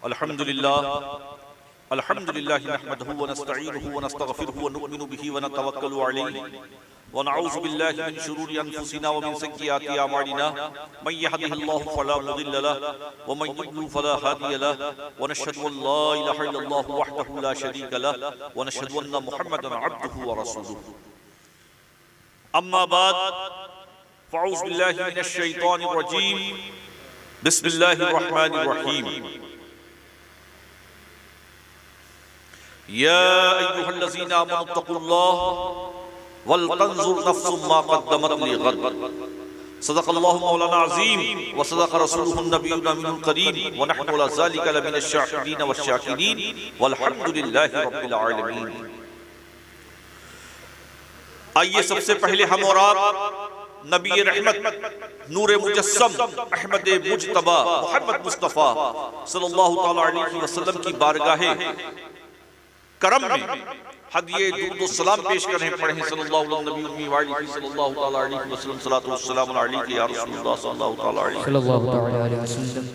अल्हम्दुलिल्लाह नहमदुहु व नस्तईनुहु व नस्तगफिरुहु व नु'मिनु बिही व नतवक्कलु अलैहि व नऊज़ु बिल्लाहि मिन शुरूरि अनफुसिना व मिन सय्यिआति अमालिना मन यहदिहिल्लाहु फला मुदिल्ल लहु व मन युद्लिल फला हादिय लहु व नशहदु अन ला इलाहा इल्लल्लाहु वहदहु ला शरीका लहु व नशहदु अन्न मुहम्मदन अब्दुहु व रसूलुहु। अम्मा बाद फ़अऊज़ु बिल्लाहि मिनश शैतानिर रजीम बिस्मिल्लाहिर रहमानिर रहीम। या अय्युहल्लज़ीना आमनुत्तक़ुल्लाह वल तंज़ुर नफ़्सुम मा क़द्दमत लिग़द। सदक़ल्लाहु मौलाना अज़ीम व सदक़ रसूलुहुन नबियुल अमीनुल करीम व नहनु अला ज़ालिका लमिनश शाहिदीन वश्शाकिरीन वल्हम्दुलिल्लाहि रब्बिल आलमीन। आइए सबसे पहले हम और आप नबी रहमत नूरे मुजस्सम अहमद मुज्तबा मोहम्मद मुस्तफ़ा सल्लल्लाहु तआला अलैहि वसल्लम की बारगाहे करम में हदिये दुरूद व सलाम पेश कर रहे हैं। पढ़े सल्लल्लाहु अलैहि वसल्लम सलातो व सलाम अलैहि या रसूलुल्लाह सल्लल्लाहु तआला अलैहि वसल्लम।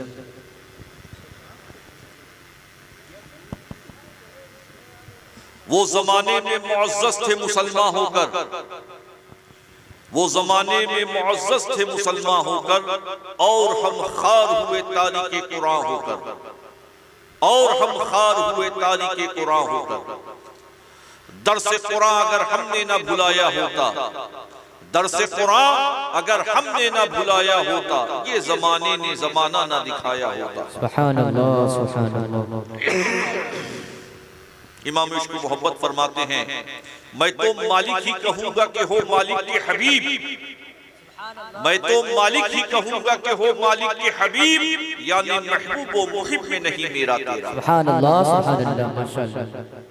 वो जमाने में मुअज़्ज़ज़ थे मुसलमान होकर, वो जमाने में मुअज़्ज़ज़ थे मुसलमान होकर, और हम खार हुए तारीके कुरान होकर, और हम खार हुए तारीके कुरान होकर। दरसे कुरान अगर हमने ना भुलाया होता, दरसे कुरान अगर हमने ना भुलाया होता, ये जमाने ने जमाना ना दिखाया होता। सुभान अल्लाह, सुभान अल्लाह। इमाम इश्क मोहब्बत फरमाते हैं, मैं तो मालिक ही कहूंगा कि हो मालिक के हबीब, मैं तो मालिक ही कहूंगा कि हो मालिक के हबीब, यानी महबूब व मुहिब में नहीं मेरा तेरा। सुभान अल्लाह, सुभान अल्लाह, माशाअल्लाह।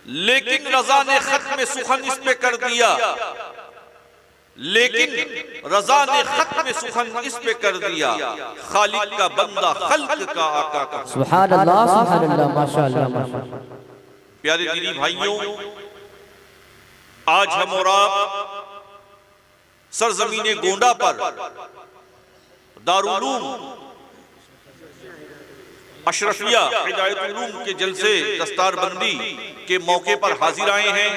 लेकिन रज़ा ने खत्म सुखन इस पे कर दिया, लेकिन रज़ा ने खत्म सुखन इस पे कर दिया, खालिक का बंदा खल्क का आका का। सुभान अल्लाह, सुभान अल्लाह, माशाअल्लाह, माशाअल्लाह। प्यारे दीनी भाइयों, आज हम और आप सरजमीने गोंडा पर दारुल उलूम अशरफिया हिदायतुल उलूम के जलसे दस्तारबंदी के मौके पर हाजिर आए हैं।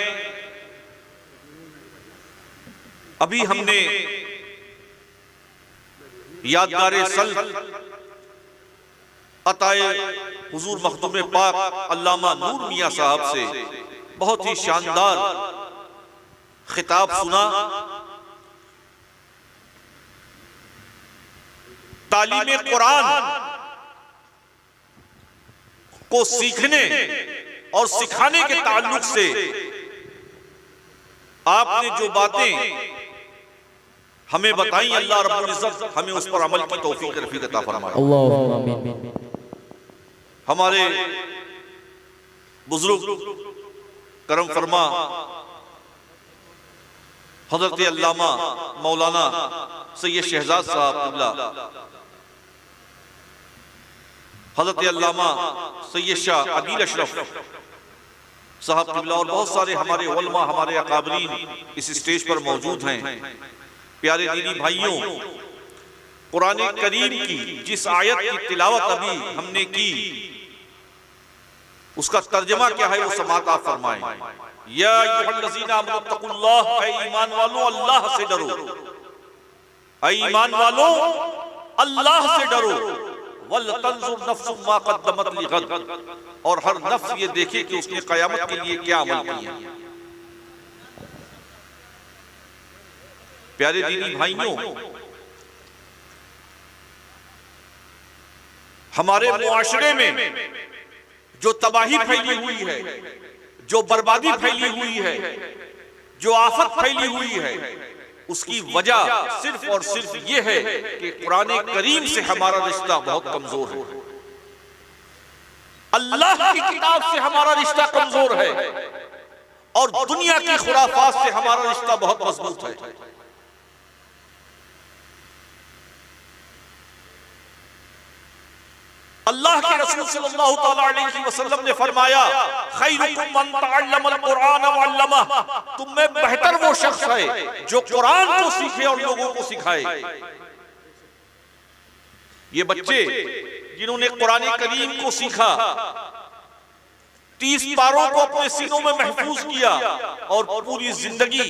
अभी हमने यादगारे सल अताए हुजूर मखदूम पाक अल्लामा नूर मियां साहब से बहुत ही शानदार खिताब सुना। तालीम कुरान को सीखने और सिखाने के ताल्लुक से आपने जो बातें हमें बताई, अल्लाह रब्बुल इज्जत हमें उस पर अमल की तौफीक रफीक अता फरमाए। अल्लाहुम्मा आमीन। हमारे बुजुर्ग करम फरमा हजरत अल्लामा मौलाना सैयद शहजाद साहब क़िबला, हजरत अल्लामा सैयद शाह अदील अशरफ साहब क़िबला और बहुत सारे हमारे उलमा, हमारे अकाबरीन इस स्टेज पर मौजूद हैं। प्यारे दीनी भाइयों, कुरान करीम की जिस आयत की तिलावत अभी हमने की, उसका तर्जमा क्या है वो समाअत आप फरमाएं। या अय्युहल्लज़ीना आमनुत्तक़ुल्लाह, ऐ ईमान वालों अल्लाह से डरो, ऐ ईमान वालों अल्लाह से डरो। वल तंज़ुर नफ़्सुम मा क़द्दमत लिग़द, और हर नफ्स ये देखे कि उसने क़यामत के लिए क्या अमल किया। प्यारे दीनी भाइयों, हमारे मुआशरे में जो तबाही फैली हुई है, जो बर्बादी फैली हुई है, जो आफत फैली हुई है, उसकी वजह सिर्फ और सिर्फ ये है कि कुरान करीम से हमारा रिश्ता बहुत कमजोर है, अल्लाह की किताब से हमारा रिश्ता कमजोर है, और दुनिया की खुराफात से हमारा रिश्ता बहुत मजबूत है। अल्लाह के रसूल सल्लल्लाहु तआला अलैहि वसल्लम ने फरमाया, खैरुकुम मन तअल्लमल कुरान व अल्लमह, तुम में बेहतर वो शख्स है जो कुरान को सीखे और लोगों को सिखाए। ये बच्चे जिन्होंने कुरान करीम को सीखा, 30 पारों को अपने सीनों में महफूज किया और पूरी जिंदगी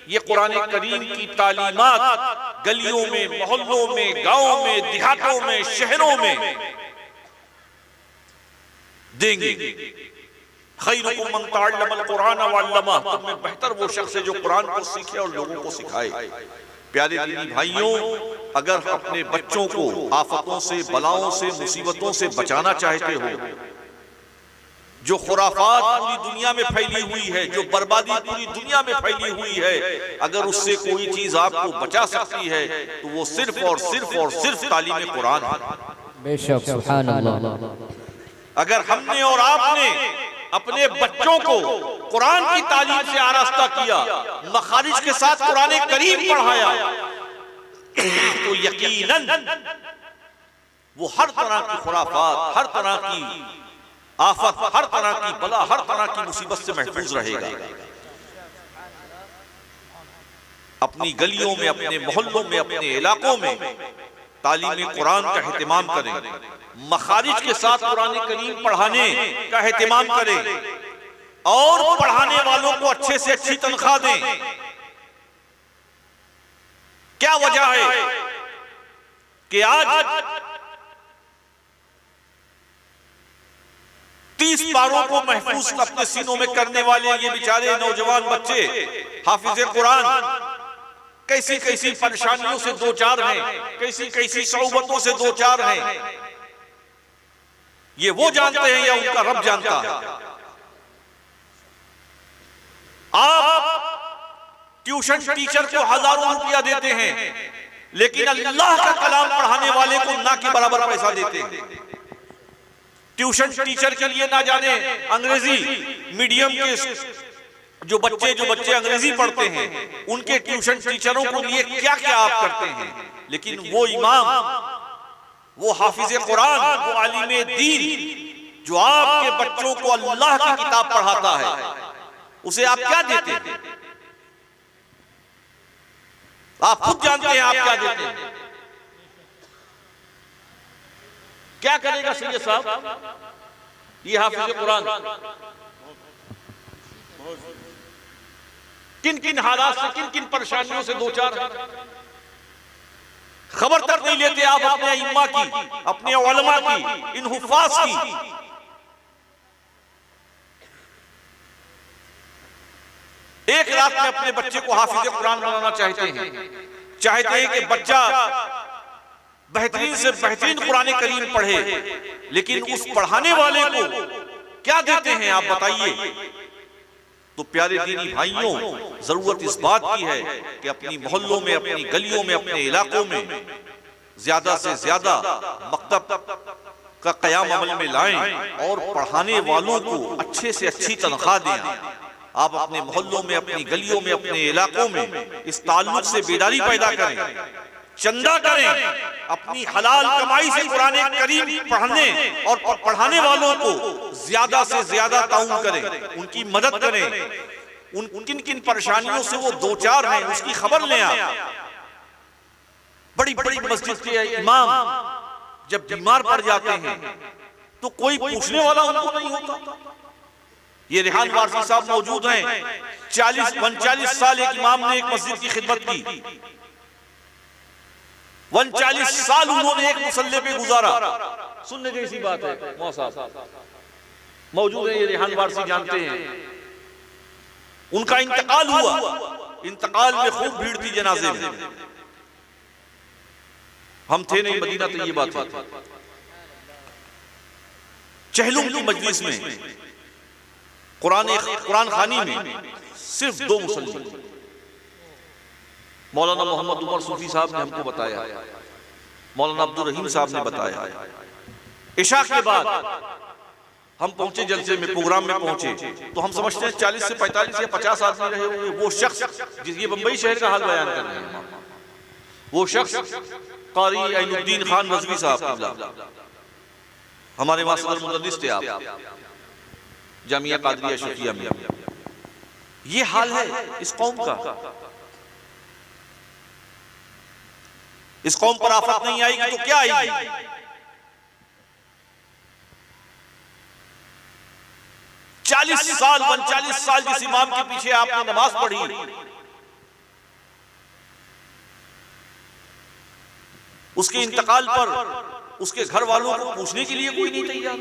ये कुरान करीम की तालीमात गलियों में, मोहल्लों में, गांवों में, देहातों में, शहरों में देंगे। खैरुकुम मन तअल्लमल कुरान व अल्लमा, तुममें बेहतर वो शख्स है जो कुरान को सीखे और लोगों को सिखाए। प्यारे दीनी भाइयों, अगर अपने बच्चों को आफतों से, बलाओं से, मुसीबतों से बचाना चाहते हो, जो खुराफात पूरी दुनिया में फैली हुई है, जो बर्बादी पूरी दुनिया में फैली हुई है, अगर उससे कोई चीज आपको बचा सकती है तो वो सिर्फ और सिर्फ और सिर्फ तालीम कुरान है। बेशक, सुभान अल्लाह। अगर हमने और आपने अपने बच्चों को कुरान की तालीम से आरास्ता किया, मखारिज के साथ कुरान करीम पढ़ाया, तो यकीनन वो हर तरह की खुराफात, हर तरह की आफत, हर तरह की बला, हर तरह की मुसीबत से महफूज रहेगा। अपनी गलियों में, अपने मोहल्लों में, अपने इलाकों में तालीम कुरान का एहतिमाम करें, मखारिज के साथ कुरान करीम पढ़ाने का एहतिमाम करें और पढ़ाने वालों को अच्छे से अच्छी तनख्वाह दें। क्या वजह है कि आज 30 पारों को महफूज अपने सीनों में करने वाले ये बेचारे नौजवान बच्चे हाफिज कुरान कैसी कैसी परेशानियों से दो चार हैं, कैसी कैसी सौबतों से दो चार हैं, ये वो जानते हैं या उनका रब जानता है। आप ट्यूशन टीचर को हजारों रुपया देते हैं, लेकिन अल्लाह का कलाम पढ़ाने वाले को ना के बराबर पैसा देते हैं। ट्यूशन टीचर के लिए ना जाने अंग्रेजी मीडियम के जो बच्चे अंग्रेजी पढ़ते हैं, उनके ट्यूशन टीचरों को लिए क्या क्या आप करते हैं, लेकिन वो इमाम, वो हाफिज कुरान, वो आलिम दीन जो आपके बच्चों को अल्लाह की किताब पढ़ाता है, उसे आप क्या देते हैं? आप खुद जानते हैं आप क्या देते हैं। क्या करेगा सैयद साहब ये हाफिज कुरान? किन किन हालात से, किन किन परेशानियों से दो चार खबर तक नहीं लेते आप अपने इम्मा की, अपने उलमा की, इन हुफ्फाज की। एक रात में अपने बच्चे को हाफिज कुरान बनाना चाहते हैं कि बच्चा बेहतरीन से बेहतरीन कुरान करीम पढ़े, लेकिन उस पढ़ाने वाले को क्या देते हैं आप बताइए। तो प्यारे दीनी भाइयों, जरूरत इस बात की है कि अपनी मोहल्लों में, अपनी गलियों में, अपने इलाकों में ज्यादा से ज्यादा मकतब का कयाम अमल में लाएं और पढ़ाने वालों को अच्छे से अच्छी तनख्वाह दें। आप अपने मोहल्लों में, अपनी गलियों में, अपने इलाकों में इस ताल्लुक से बेदारी पैदा करें, चंदा करें, अपनी हलाल कमाई से कुरान करीम पढ़ने और पढ़ाने वालों को ज्यादा से ज्यादा ताउन करें, उनकी मदद करें। उन किन किन परेशानियों से वो दो चार हैं उसकी खबर लें आप। बड़ी बड़ी मस्जिद के इमाम जब बीमार पड़ जाते हैं तो कोई पूछने वाला उनको नहीं होता। ये रेहान वारसी साहब मौजूद हैं, 40-39 साल एक इमाम ने एक मस्जिद की खिदमत की, 39 साल उन्होंने एक मुसल्ले पे गुजारा। सुनने जैसी बात है, मौसा मौजूद है, ये रेहान वारसी जानते हैं। उनका इंतकाल हुआ, इंतकाल में खूब भीड़ थी जनाजे में, हम थे नहीं मदीना तो ये बात है। चहलुम की मजलिस में, कुरान खानी में सिर्फ 2 मुसल्ली, मौलाना मोहम्मद उमर सूफी साहब ने हमको बताया, मौलाना अब्दुल रहीम साहब ने बताया। इशा के बाद हम पहुंचे जलसे में, प्रोग्राम में पहुंचे तो हम समझते हैं 40 से 45 या 50 आदमी रहे होंगे। वो शख्स जिस बंबई शहर का हाल बयान कर रहे हैं, वो शख्स कारी ऐनुद्दीन खान रज़वी साहब, हमारे वहां सदर मुदर्रिस थे आप, जामिया कादरिया शफिया में। ये हाल है इस कौम का। इस कौम पर आफत नहीं आएगी तो क्या आएगी? 40 साल 39 साल जिस इमाम के पीछे आपने नमाज पढ़ी, उसके इंतकाल पर उसके घर वालों को पूछने के लिए कोई नहीं तैयार।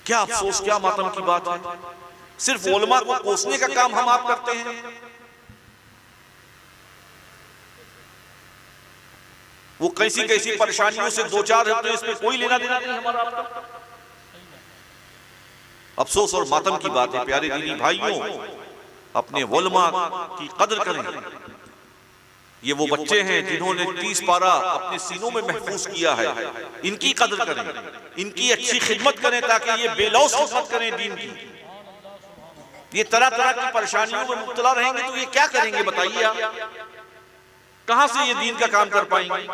क्या अफसोस, क्या मातम की बात है। सिर्फ उलमा को कोसने का काम हम आप करते हैं। वो कैसी कैसी परेशानियों से दो चार होते हैं, इसमें कोई लेना देना नहीं हमारा आपका। अफसोस और मातम की बात है। प्यारे दीनी भाइयों, अपने उलमा की कदर करें। ये वो बच्चे हैं जिन्होंने 30 पारा अपने सीनों में महफूज किया है, इनकी कदर करें, इनकी अच्छी खिदमत करें ताकि ये बेलौस खिदमत करें दीन की। ये तरह तरह की परेशानियों में मुब्तला रहेंगे तो ये क्या करेंगे बताइए आप? कहां से ये दीन का काम कर पाएंगे?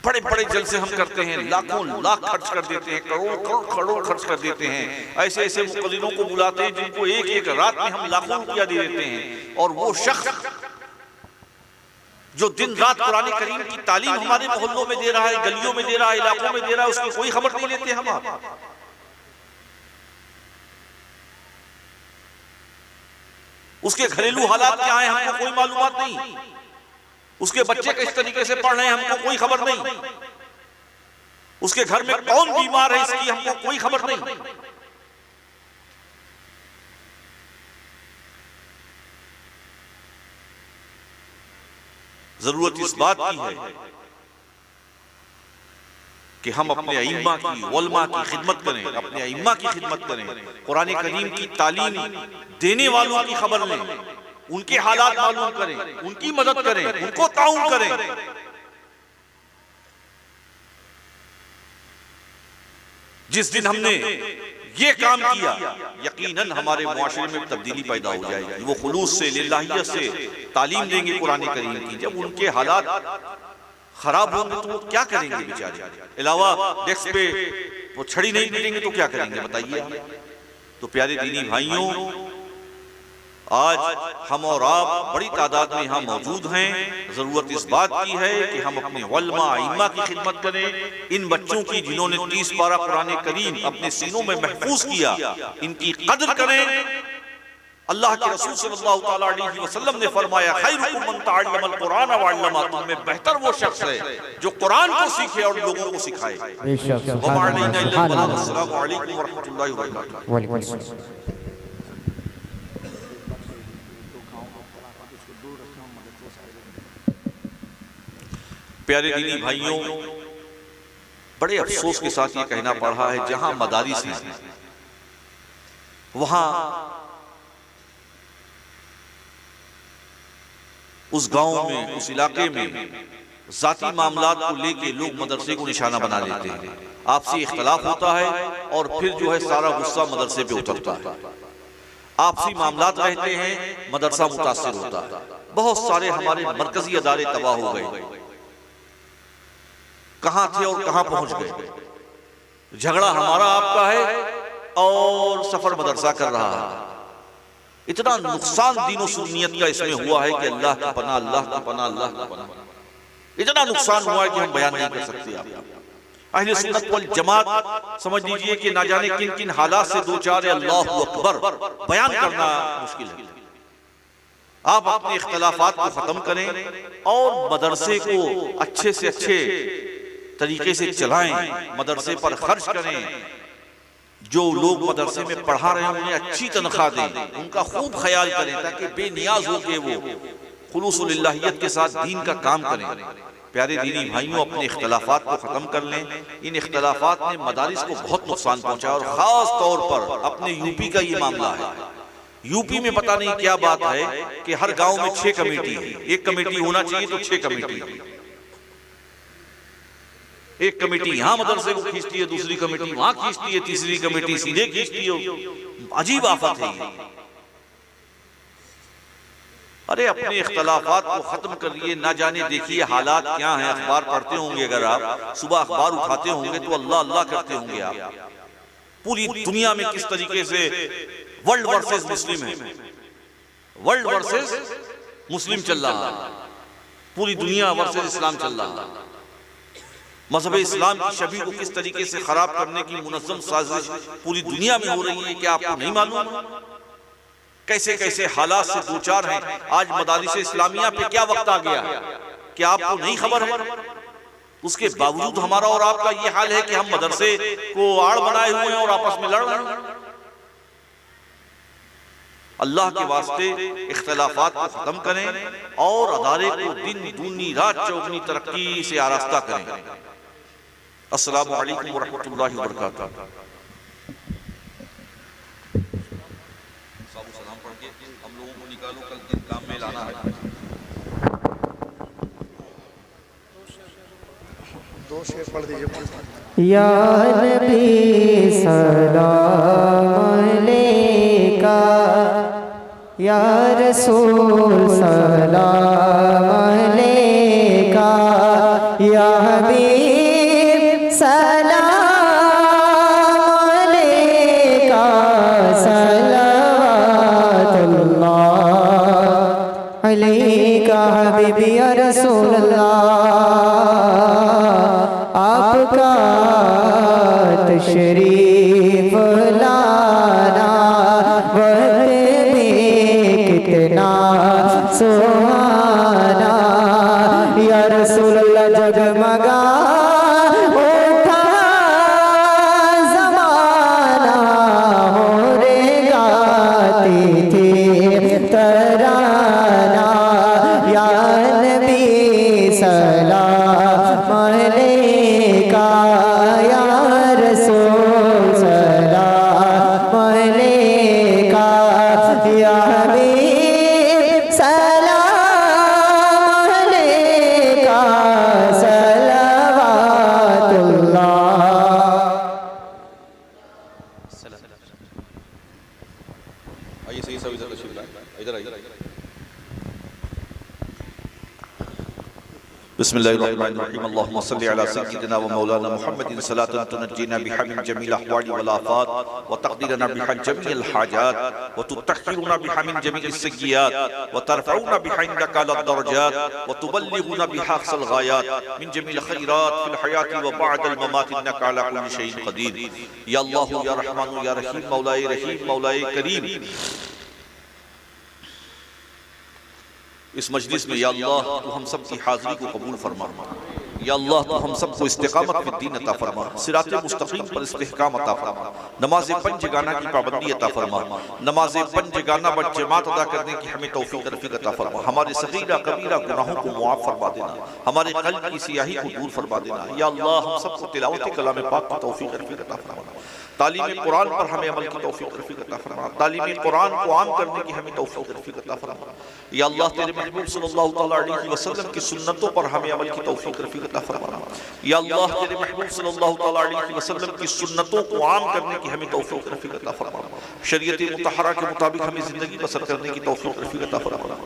बड़े बड़े जलसे हम करते हैं, लाखों लाख खर्च कर देते हैं, करोड़ करोड़ खर्च कर देते हैं। ऐसे ऐसे मुक़र्रिरों को बुलाते हैं जिनको एक एक रात में हम लाखों रुपया दे देते हैं, और वो शख्स जो दिन रात कुरान करीम की तालीम हमारे मोहल्लों में दे रहा है, गलियों में दे रहा है, इलाकों में दे रहा है, उसकी कोई खबर नहीं लेते हम आप। उसके घरेलू हालात क्या है हमको कोई मालूमात नहीं। उसके बच्चे किस तरीके से पढ़ रहे हैं हमको कोई खबर नहीं। उसके घर में कौन बीमार है इसकी हमको कोई खबर नहीं। जरूरत इस बात की है कि हम अपने अइम्मा की, उलमा की खिदमत करें, अपने अइम्मा की खिदमत करें, कुरान करीम की तालीम देने वालों की खबर लें, उनके हालात मालूम करें, उनकी मदद करें, उनको ताउन करें। जिस दिन हमने ये काम किया, यकीनन हमारे मुआशरे में तब्दीली पैदा हो जाएगी। वो खुलूस से, लिल्लाहियत से तालीम देंगे कुरान करीम की। जब उनके हालात खराब होंगे तो वो क्या करेंगे बेचारे? अलावा डेस्क पे वो छड़ी नहीं पीटेंगे तो क्या करेंगे बताइए? तो प्यारे दीनी भाइयों, आज हम और आप बड़ी तादाद में यहाँ मौजूद हैं। जरूरत इस बात की है कि हम अपने उलमा अइम्मा की खिदमत करें। इन बच्चों की जिन्होंने 30 पारा कुरान करीम अपने सीनों में महफूज किया, इनकी कदर करें। अल्लाह के रसूल सल्लल्लाहु तआला अलैहि वसल्लम ने फरमाया, खैरुकुम मन तअल्लमल कुरान व अल्लमा। तुम में बेहतर वो शख्स है जो कुरान को सीखे और लोगों को सिखाए। अस्सलामु अलैकुम व रहमतुल्लाहि व बरकातहू। प्यारे दीनी भाइयों, बड़े अफसोस के साथ ये कहना पड़ रहा है, जहां मदारिस हैं वहां उस गांव में, उस इलाके में जाती मामलात को लेके लोग मदरसे को निशाना बना लेते हैं। आपसी इख्तलाफ होता है और फिर जो है सारा गुस्सा मदरसे पे उतरता है। आपसी मामलात रहते हैं, मदरसा मुतासिर होता है। बहुत सारे हमारे मरकजी अदारे तबाह हो गए। कहां थे और कहां पहुंच गए। झगड़ा हमारा आपका है और सफर मदरसा कर रहा है। इतना नुकसान दीनो सुन्नियत का इसमें हुआ है कि अल्लाह की पनाह, अल्लाह की पनाह, अल्लाह की पनाह। इतना नुकसान हुआ है कि हम बयान नहीं कर सकते। आप अहले सुन्नत वल जमात समझ लीजिए कि ना जाने किन किन हालात से दो चार अल्लाहु अकबर बयान करना मुश्किल है। आप अपने इख्तलाफात को खत्म करें और मदरसे को अच्छे से अच्छे तरीके से चलाएं, मदरसे पर खर्च करें। जो लोग मदरसे में पढ़ा रहे हैं उन्हें अच्छी तनख्वाह दें, उनका खूब ख्याल करें ताकि बेनियाज हो के वो खुलूस लिल्लाहियत के साथ दीन का काम करें। प्यारे दीनी भाइयों, अपने इख्तलाफात को खत्म कर लें। इन इख्तलाफात ने मदारिस को बहुत नुकसान पहुंचा और खास तौर पर अपने यूपी का ये मामला है। यूपी में पता नहीं क्या बात है कि हर गांव में 6 कमेटी है। एक कमेटी होना चाहिए तो 6 कमेटी है। एक कमेटी यहां मदरसे को खींचती है, दूसरी कमेटी वहां खींचती है, तीसरी कमेटी सीधे खींचती है। अजीब आफत है ये। अरे अपने इख्तलाफात को खत्म करिए। ना जाने देखिए हालात क्या हैं। अखबार पढ़ते होंगे, अगर आप सुबह अखबार उठाते होंगे तो अल्लाह अल्लाह करते होंगे आप। पूरी दुनिया में किस तरीके से वर्ल्ड वर्सेस मुस्लिम है, वर्ल्ड वर्सेस मुस्लिम चल रहा है। पूरी दुनिया वर्सेस इस्लाम चल रहा है। मजहब इस्लाम की छवि को किस तरीके से खराब करने की मुनज़्ज़म साजिश पूरी दुनिया में हो रही है, क्या आपको नहीं मालूम? कैसे कैसे हालात से दो चार हैं। आज मदारिस इस्लामिया पे क्या वक्त आ गया, क्या आपको नहीं खबर है? उसके बावजूद हमारा और आपका ये हाल है कि हम मदरसे को आड़ बनाए हुए हैं और आपस में लड़ रहे हैं। अल्लाह के वास्ते इख्तिलाफात को खत्म करें और अदारे को दिन दूनी रात चौगनी तरक्की से आरास्ता करें। अस्सलामु अलैकुम व रहमतुल्लाहि व बरकातहू। सलाम पढ़ के हम लोगों को निकालो, कल दिन काम में लाना है। दो शेर पढ़ दीजिए। या नबी सलाम अलैका, या रसूल सलाम अलैका, या हबीब सलाम अलैका, सल्लल्लाहु अलैका हबीबी या रसूल अल्लाह। आपका तशरीफ लाना वक्त में कितना सुहाना, या रसूल अल्लाह जगमगा उठा ज़माना, हो रे गाती थी तराना, या नबी सलाम अलैका, या रसूल सलाम अलैका, या हबीब सलाम अलैका, सलवातुल्लाह। आइए सही सब इधर तशरीफ लाएं, इधर आइए। बिस्मिल्लाहिर्रहमानिर्रहीम। अल्लाहुम्मा सल्लि अला सय्यिदिना व मौलाना मुहम्मदिन सलातन तुनज्जीना बिहा मिन जमील अहवाल वल आफात व तक़दीरना बिहा जमील हाजात व तुतहिरुना बिहा मिन जमील सय्यियात व तरफ़उना बिहा इंदका अला दरजात व तुबल्लिगुना बिहा अक़सल गायात मिन जमील खैरात फिल हयाति व बअदल ममात इन्नका अला कुल्लि शैइन क़दीर। या अल्लाह या रहमान या रहीम, मौलाए रहीम मौलाए करीम, इस मजलिस में या अल्लाह तू हम सब की हाजिरी को कबूल फरमा। या अल्लाह तू हम सब को इस्तिकामत फिद दीन अता फरमा, सिराते मुस्तकीम पर इस्तिहकाम अता फरमा, नमाज पंज गाना की पाबंदी अता फरमा, नमाज पंज गाना ब जमात अदा करने की हमें तौफीक रफ़ीक अता फरमा, हमारे सगीरा कबीरा गुनाहों को मुआफ़ फरमा देना, हमारे क़ल्ब की सियाही को दूर फरमा देना। या अल्लाह हम सब को तिलावत कलाम पाक की तौफीक रफ़ीक अता फरमा, तालीम कुरान पर हमें अमल की तौफीक रफ़ीक अता फरमा, तालीम कुरान को आम करने की हमें तौफीक रफ़ीक अता फरमा। या अल्लाह तेरे महबूब सल्लल्लाहु अलैहि वसल्लम की सुन्नतों पर हमें अमल की तौफीक रफ़ीक अता फरमा। या अल्लाह तेरे महबूब सल्लल्लाहु अलैहि वसल्लम की सुन्नतों को आम करने की हमें तौफीक रफ़ीक अता फरमा। शरीयत मुतहरा के मुताबिक हमें ज़िंदगी बसर करने की तौफीक रफ़ीक अता फरमा।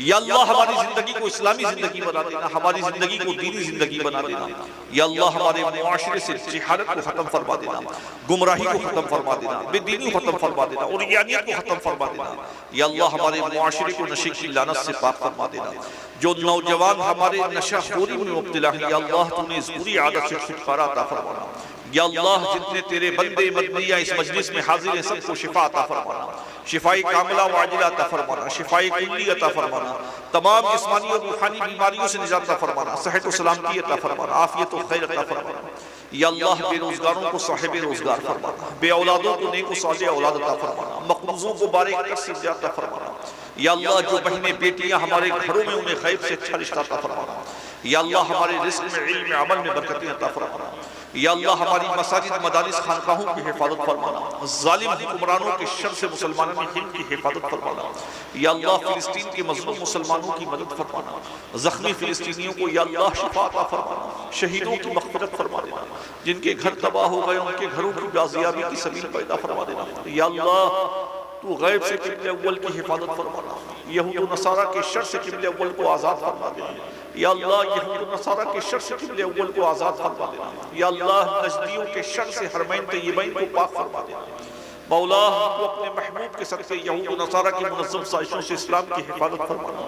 या अल्लाह हमारी ज़िंदगी को इस्लामी ज़िंदगी बना देना, हमारी ज़िंदगी को दीनी ज़िंदगी बना देना। या अल्लाह हमारे मुआशरे से जहालत को ख़त्म फरमा देना, गुमराही को खत्म फरमा देना, बेदीनी को खत्म फरमा देना और यानियत को खत्म फरमा देना। या अल्लाह हमारे मुआशरे को नशे की लानत से पाक फरमा देना। जो नौजवान हमारे नशाखोरी में मुब्तला है, या अल्लाह तूने इस बुरी आदत से छुटकारा अता फरमाना। या अल्लाह जितने तेरे बंदे मदनिया इस मजलिस में हाजिर हैं सबको शिफा अता फरमाना, शिफाई कामिला व आजिला अता फरमाना, शिफाई कुल्ली अता फरमाना, तमाम जिस्मानी और रूहानी बीमारियों से निजात अता फरमाना, सेहत व सलामती अता फरमाना, आफियत व खैर अता फरमाना। या अल्लाह बेरोजगारों को साहिब रोजगार फरमाना, बे औलादों को नेक साले औलाद अता फरमाना, मकरूजों को बारीक से ज्यादा फरमाना। या अल्लाह जो बहनें बेटियां हमारे घरों में उन्हें खैर से अच्छा रिश्ता अता फरमाना। या अल्लाह हमारे रिज़्क़ में, इल्म में, अमल में बरकतें अता फरमाना। या अल्लाह हमारी मसाजिद मदारिस खानकाहों की हिफाजत फरमाना, जालिम हुक्मरानों के शर से मुसलमानों की हिंद की हिफाजत फरमाना। या अल्लाह फिलिस्तीन के मजलूम मुसलमानों की मदद फरमाना, जख्मी फिलिस्तीनियों को या अल्लाह शिफा अता फरमाना, शहीदों की मग़फ़िरत फरमा देना, जिनके घर तबाह हो गए उनके घरों की बाज़ियाबी की सबील पैदा फरमा देना। या अल्लाह तू गैब से क़िबले अव्वल की हिफाजत फरमाना, यहूद नसारा के शर से क़िबले अव्वल को आज़ाद फरमा देना। या अल्लाह यहूद नसारा के शर से क़िबले अव्वल को आज़ाद फरमा देना। या अल्लाह नजदियों के शर से हरमैन तय्यबैन को पाक फरमा देना। मौला तो अपने महबूब के सदक़े यहूद और नसारा की मुनज़्ज़म साजिशों से इस्लाम की हिफाजत फरमाना,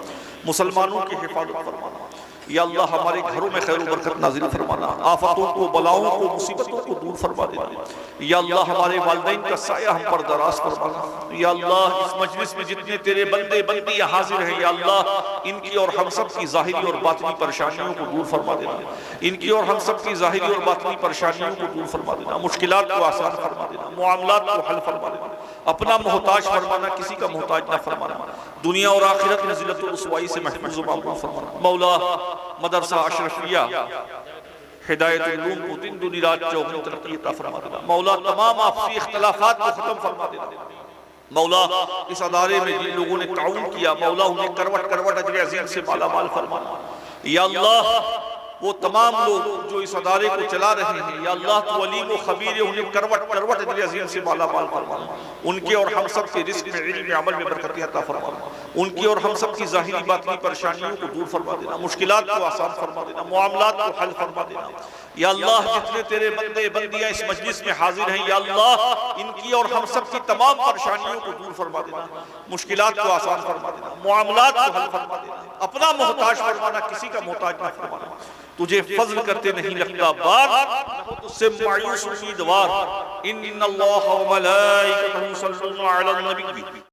मुसलमानों की हिफाजत फरमाना। या अल्लाह हमारे घरों में खैर बरकत नाज़िल फरमाना, आफतों को, बलाओं को, मुसीबतों को दूर फरमा देना। या अल्लाह हमारे वालिदैन का साया हम पर दराज फरमाना। या अल्लाह इस मजलिस में जितने तेरे बंदे बंदी हाजिर हैं, या अल्लाह इनकी और हम सब की ज़ाहिरी और बातिनी परेशानियों को दूर फरमा देना, इनकी और हम सब की ज़ाहिरी और बातिनी परेशानियों को दूर फरमा देना, मुश्किलात को आसान फरमा देना, मामलात को हल फरमा देना, अपना मोहताज फरमाना, किसी का मोहताज ना फरमाना, दुनिया और आखिरत में ज़िल्लत और रुसवाई से महफूज व मामून फरमाना। मौला मदरसा अशरफिया हिदायतुल उलूम को दिन दुनी रात चौगुनी तरक्की अता फरमा देना। मौला तमाम आपसी इख्तिलाफात को खत्म फरमा देना। मौला इस अदारे में जिन लोगों ने ताउन किया, मौला उन्हें करवट करवट अजर अज़ीम से मालामाल फरमाना। या अल्लाह वो तमाम लोग जो इस अदारे को चला रहे हैं, या अल्लाह तो अलीम व खबीर है, उन्हें करवट करवट अजर अज़ीम से मालामाल फरमाना। उनके और हम सब के रिज़्क़ में, इल्म में, अमल में बरकत अता फरमाना। उनकी और हम सब की ज़ाहिरी बातिनी परेशानियों को दूर फरमा देना, मुश्किलात को आसान फरमा देना, मामलात को हल फरमा देना। या अल्लाह जितने तेरे बंदे बंदियां इस मजलिस में हाजिर हैं, या अल्लाह इनकी और हम सब की तमाम परेशानियों को दूर फरमा देना, मुश्किलात को आसान फरमा देना, मामलात को हल फरमा देना, अपना मोहताज फरमाना, किसी का मोहताज ना फरमाना। तुझे फज़्ल करते नहीं लगता बार, तुझसे मायूस उम्मीदवार। इन्नल्लाह व मलाइकतहु युसल्लूना अलन नबी।